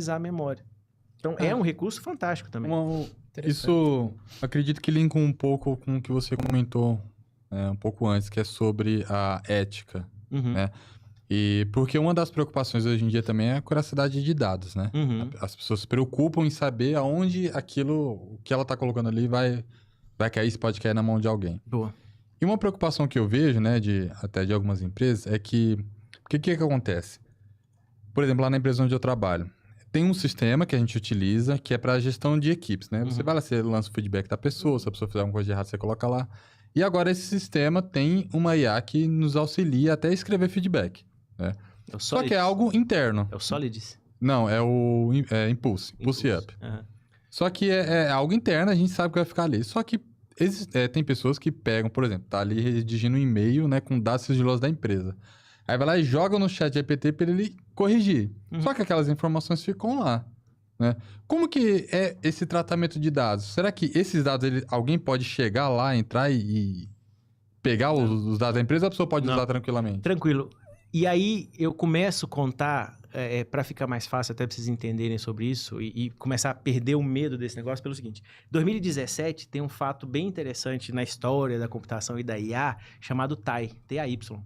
a memória. Então, é um recurso fantástico também. Isso, acredito que linka um pouco com o que você comentou um pouco antes, que é sobre a ética, né? E porque uma das preocupações hoje em dia também é a curiosidade de dados, né? As pessoas se preocupam em saber aonde o que ela está colocando ali vai cair, se pode cair na mão de alguém. Boa. E uma preocupação que eu vejo, né, até de algumas empresas, é que... O que acontece? Por exemplo, lá na empresa onde eu trabalho, tem um sistema que a gente utiliza que é para gestão de equipes, né? Você vai lá, você lança o feedback da pessoa, se a pessoa fizer alguma coisa de errado, você coloca lá. E agora esse sistema tem uma IA que nos auxilia até a escrever feedback, né? Só que é algo interno. É o Solidus? Não, é o Impulse Up. Só que é algo interno, a gente sabe que vai ficar ali. Só que tem pessoas que pegam, por exemplo, tá ali redigindo um e-mail, né, com dados sigilosos da empresa. Aí vai lá e joga no chat GPT para ele corrigir. Só que aquelas informações ficam lá, né? Como que é esse tratamento de dados? Será que esses dados, alguém pode chegar lá, entrar e pegar os dados da empresa ou a pessoa pode usar tranquilamente? Tranquilo. E aí eu começo a contar, para ficar mais fácil até para vocês entenderem sobre isso e começar a perder o medo desse negócio pelo seguinte. 2017 tem um fato bem interessante na história da computação e da IA chamado TAY, T-A-Y.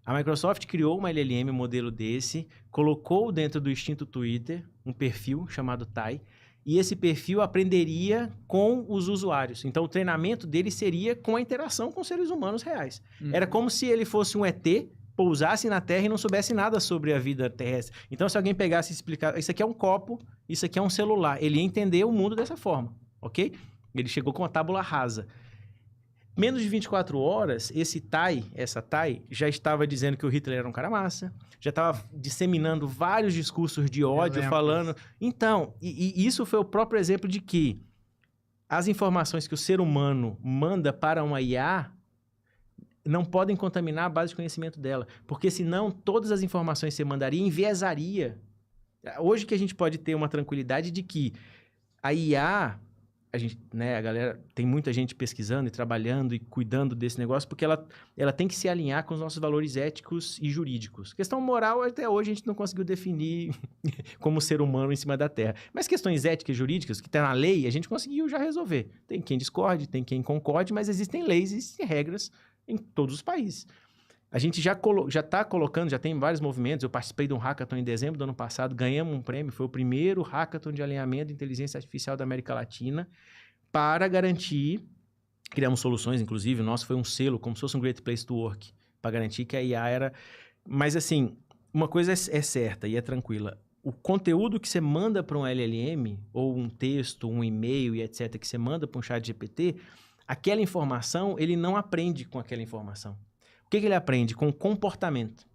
A Microsoft criou uma LLM modelo desse, colocou dentro do extinto Twitter um perfil chamado TAY, e esse perfil aprenderia com os usuários. Então, o treinamento dele seria com a interação com seres humanos reais. Era como se ele fosse um ET, pousasse na Terra e não soubesse nada sobre a vida terrestre. Então, se alguém pegasse e explicar, isso aqui é um copo, isso aqui é um celular, ele ia entender o mundo dessa forma, ok? Ele chegou com uma tábula rasa. Menos de 24 horas, essa TAY, já estava dizendo que o Hitler era um cara massa, já estava disseminando vários discursos de ódio, falando... Então, e isso foi o próprio exemplo de que as informações que o ser humano manda para uma IA não podem contaminar a base de conhecimento dela, porque senão todas as informações que você mandaria enviesaria. Hoje que a gente pode ter uma tranquilidade de que a IA... a galera, tem muita gente pesquisando e trabalhando e cuidando desse negócio, porque ela tem que se alinhar com os nossos valores éticos e jurídicos. Questão moral, até hoje a gente não conseguiu definir como ser humano em cima da Terra. Mas questões éticas e jurídicas, que está na lei, a gente conseguiu já resolver. Tem quem discorde, tem quem concorde, mas existem leis e regras em todos os países. A gente já está colocando, já tem vários movimentos. Eu participei de um hackathon em dezembro do ano passado, ganhamos um prêmio, foi o primeiro hackathon de alinhamento de inteligência artificial da América Latina, para garantir, criamos soluções, inclusive, o nosso foi um selo, como se fosse um Great Place to Work, para garantir que a IA era... Mas assim, uma coisa é certa e é tranquila, o conteúdo que você manda para um LLM, ou um texto, um e-mail e etc., que você manda para um chat GPT, aquela informação, ele não aprende com aquela informação. O que ele aprende? Com comportamento.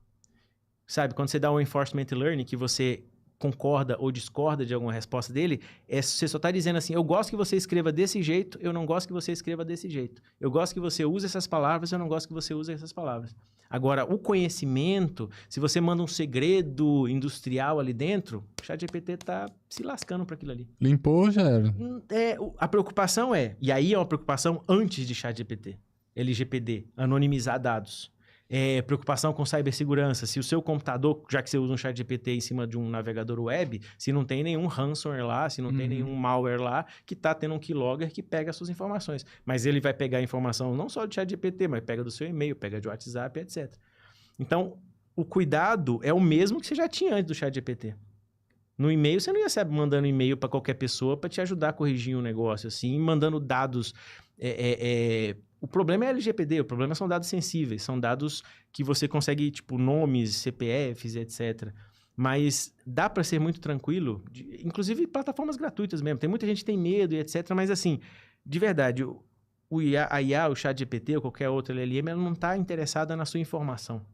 Sabe, quando você dá um enforcement learning, que você concorda ou discorda de alguma resposta dele, você só está dizendo assim, eu gosto que você escreva desse jeito, eu não gosto que você escreva desse jeito. Eu gosto que você use essas palavras, eu não gosto que você use essas palavras. Agora, o conhecimento, se você manda um segredo industrial ali dentro, o ChatGPT está se lascando para aquilo ali. Limpou, já era. A preocupação e aí é uma preocupação antes de ChatGPT. LGPD, anonimizar dados. Preocupação com cibersegurança. Se o seu computador, já que você usa um chat GPT em cima de um navegador web, se não tem nenhum ransomware lá, se não tem nenhum malware lá, que está tendo um keylogger que pega as suas informações. Mas ele vai pegar a informação não só do chat GPT, mas pega do seu e-mail, pega de WhatsApp, etc. Então, o cuidado é o mesmo que você já tinha antes do chat GPT. No e-mail, você não ia sair mandando e-mail para qualquer pessoa para te ajudar a corrigir um negócio assim, mandando dados... O problema é LGPD, o problema são dados sensíveis, são dados que você consegue, tipo, nomes, CPFs, etc. Mas dá para ser muito tranquilo, inclusive plataformas gratuitas mesmo. Tem muita gente que tem medo e etc. Mas assim, de verdade, a IA, o ChatGPT ou qualquer outra LLM, ela não está interessada na sua informação.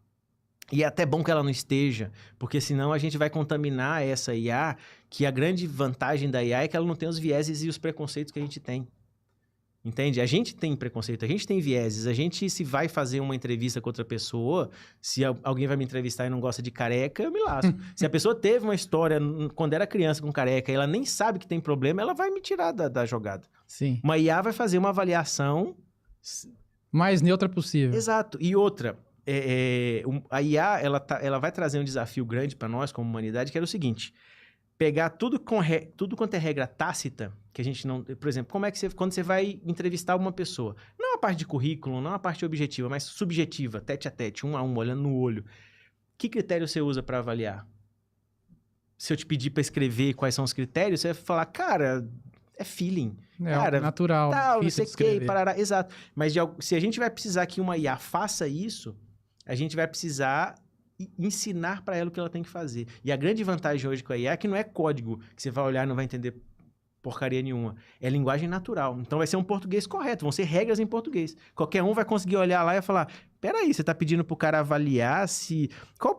E é até bom que ela não esteja, porque senão a gente vai contaminar essa IA, que a grande vantagem da IA é que ela não tem os vieses e os preconceitos que a gente tem. Entende? A gente tem preconceito, a gente tem vieses, a gente se vai fazer uma entrevista com outra pessoa, se alguém vai me entrevistar e não gosta de careca, eu me lasco. Se a pessoa teve uma história quando era criança com careca e ela nem sabe que tem problema, ela vai me tirar da jogada. Sim. Uma IA vai fazer uma avaliação... mais neutra possível. Exato. E outra, a IA ela vai trazer um desafio grande para nós como humanidade, que era o seguinte... pegar tudo quanto é regra tácita, que a gente não... Por exemplo, como é que quando você vai entrevistar uma pessoa, não a parte de currículo, não a parte objetiva, mas subjetiva, tete a tete, um a um, olhando no olho. Que critério você usa para avaliar? Se eu te pedir para escrever quais são os critérios, você vai falar, cara, é feeling. Cara, natural, tal, não sei difícil de o que, escrever. parará. Exato. Mas se a gente vai precisar que uma IA faça isso, a gente vai precisar ensinar para ela o que ela tem que fazer. E a grande vantagem hoje com a IA é que não é código que você vai olhar e não vai entender porcaria nenhuma. É linguagem natural. Então vai ser um português correto, vão ser regras em português. Qualquer um vai conseguir olhar lá e falar, peraí, você tá pedindo pro cara avaliar se...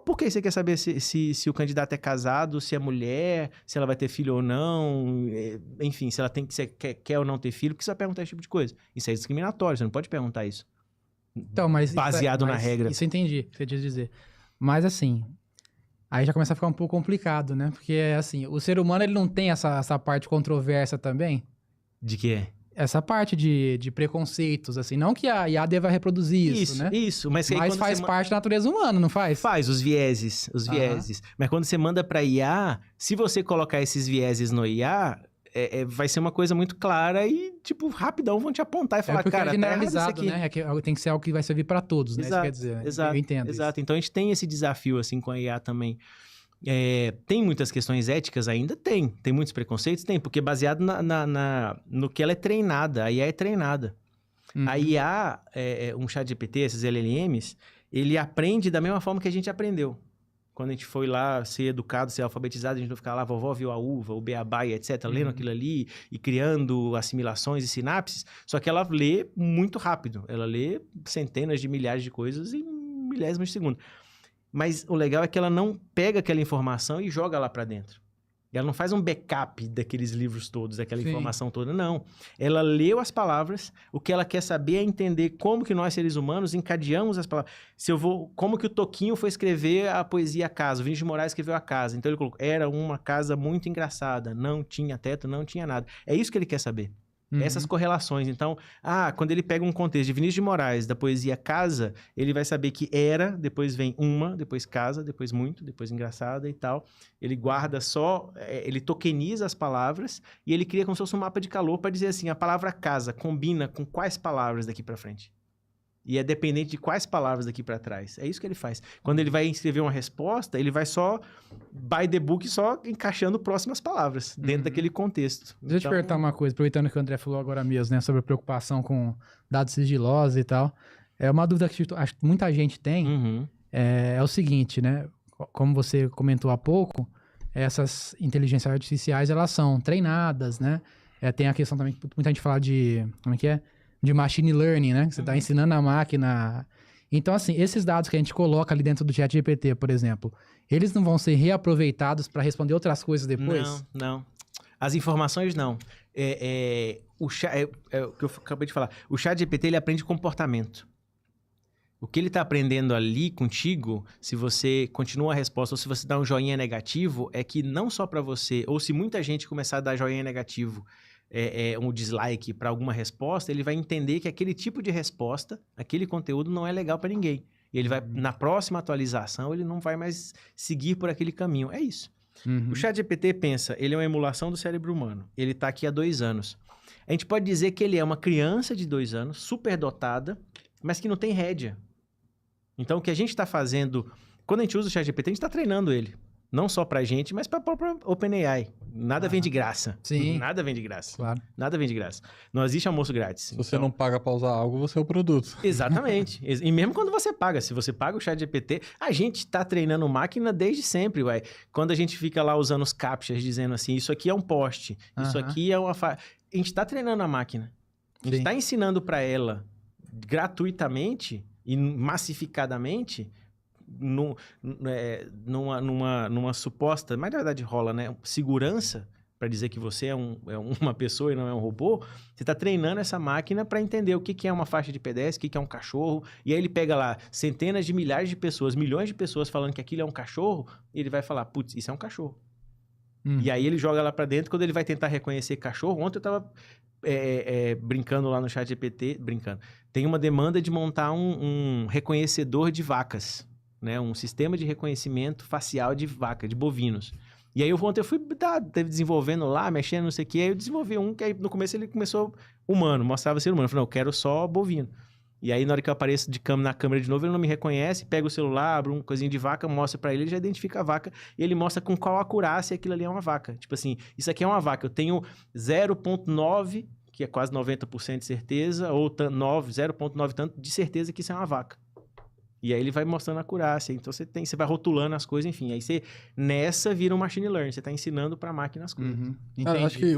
Por que você quer saber se o candidato é casado, se é mulher, se ela vai ter filho ou não, enfim, se ela quer ou não ter filho, por que você vai perguntar esse tipo de coisa? Isso é discriminatório, você não pode perguntar isso. Então, mas baseado na regra. Isso eu entendi, o que você quis dizer. Mas assim, aí já começa a ficar um pouco complicado, né? Porque assim, o ser humano ele não tem essa parte controversa também. De quê? Essa parte de preconceitos, assim. Não que a IA deva reproduzir isso, né? Isso, mas faz parte da natureza humana, não faz? Faz, os vieses. Mas quando você manda pra IA, se você colocar esses vieses no IA... vai ser uma coisa muito clara e, tipo, rapidão vão te apontar e falar, cara, é generalizado, né? Tem que ser algo que vai servir para todos, né? Exato, isso quer dizer. Exato, eu entendo exato. isso. Então, a gente tem esse desafio, assim, com a IA também. Tem muitas questões éticas ainda? Tem. Tem muitos preconceitos? Tem, porque baseado no que ela é treinada. A IA é treinada. A IA, um ChatGPT, esses LLMs, ele aprende da mesma forma que a gente aprendeu. Quando a gente foi lá ser educado, ser alfabetizado, a gente não ficar lá, vovó viu a uva, o beabá e etc., lendo aquilo ali e criando assimilações e sinapses, só que ela lê muito rápido. Ela lê centenas de milhares de coisas em milésimos de segundo. Mas o legal é que ela não pega aquela informação e joga lá para dentro. Ela não faz um backup daqueles livros todos, daquela informação toda, não. Ela leu as palavras, o que ela quer saber é entender como que nós, seres humanos, encadeamos as palavras. Como que o Toquinho foi escrever a poesia A Casa, o Vinícius de Moraes escreveu A Casa. Então ele colocou, era uma casa muito engraçada, não tinha teto, não tinha nada. É isso que ele quer saber. Essas correlações. Então, quando ele pega um contexto de Vinícius de Moraes, da poesia Casa, ele vai saber que era, depois vem uma, depois casa, depois muito, depois engraçada e tal. Ele guarda só, ele tokeniza as palavras e ele cria como se fosse um mapa de calor para dizer assim, a palavra casa combina com quais palavras daqui para frente. E é dependente de quais palavras daqui para trás. É isso que ele faz. Quando ele vai escrever uma resposta, ele vai só, by the book, só encaixando próximas palavras dentro daquele contexto. Deixa eu te perguntar uma coisa, aproveitando que o André falou agora mesmo, né? Sobre a preocupação com dados sigilosos e tal. É uma dúvida que acho que muita gente tem. É o seguinte, né? Como você comentou há pouco, essas inteligências artificiais, elas são treinadas, né? Tem a questão também que muita gente fala de... Como é que é? De machine learning, né? Que você está ensinando a máquina. Então, assim, esses dados que a gente coloca ali dentro do ChatGPT, por exemplo, eles não vão ser reaproveitados para responder outras coisas depois? Não. As informações, não. O que eu acabei de falar. O ChatGPT, ele aprende comportamento. O que ele está aprendendo ali contigo, se você continua a resposta ou se você dá um joinha negativo, é que não só para você, ou se muita gente começar a dar joinha negativo, um dislike para alguma resposta, ele vai entender que aquele tipo de resposta, aquele conteúdo não é legal para ninguém. E ele vai, na próxima atualização, ele não vai mais seguir por aquele caminho. É isso. O ChatGPT pensa, ele é uma emulação do cérebro humano. Ele está aqui há 2 anos. A gente pode dizer que ele é uma criança de 2 anos, superdotada, mas que não tem rédea. Então, o que a gente está fazendo... Quando a gente usa o ChatGPT, a gente está treinando ele. Não só pra gente, mas pra própria OpenAI. Nada vem de graça. Sim. Nada vem de graça. Claro. Nada vem de graça. Não existe almoço grátis. Se você não paga pra usar algo, você é o produto. Exatamente. E mesmo quando você paga. Se você paga o ChatGPT, a gente tá treinando máquina desde sempre, ué. Quando a gente fica lá usando os captchas, dizendo assim, isso aqui é um poste, isso aqui é uma... A gente tá treinando a máquina. A gente tá ensinando pra ela gratuitamente e massificadamente... numa suposta, mas na verdade rola, né? Segurança, para dizer que você é uma pessoa e não é um robô, você está treinando essa máquina para entender o que é uma faixa de pedestre, o que é um cachorro, e aí ele pega lá centenas de milhares de pessoas, milhões de pessoas falando que aquilo é um cachorro, e ele vai falar, putz, isso é um cachorro. E aí ele joga lá para dentro, quando ele vai tentar reconhecer cachorro, ontem eu estava brincando lá no ChatGPT, tem uma demanda de montar um reconhecedor de vacas, né? Um sistema de reconhecimento facial de vaca, de bovinos. E aí ontem eu fui desenvolvendo lá, mexendo, não sei o que, aí eu desenvolvi um que aí no começo ele começou humano, mostrava ser humano. Eu falei, não, eu quero só bovino. E aí na hora que eu apareço na câmera de novo, ele não me reconhece, pega o celular, abre uma coisinha de vaca, mostra pra ele já identifica a vaca, e ele mostra com qual acurácia aquilo ali é uma vaca. Tipo assim, isso aqui é uma vaca, eu tenho 0,9, que é quase 90% de certeza, ou 0,9 tanto de certeza que isso é uma vaca. E aí ele vai mostrando a acurácia. Então você vai rotulando as coisas, enfim. Aí você, nessa, vira um machine learning. Você está ensinando para a máquina as coisas. Cara, acho que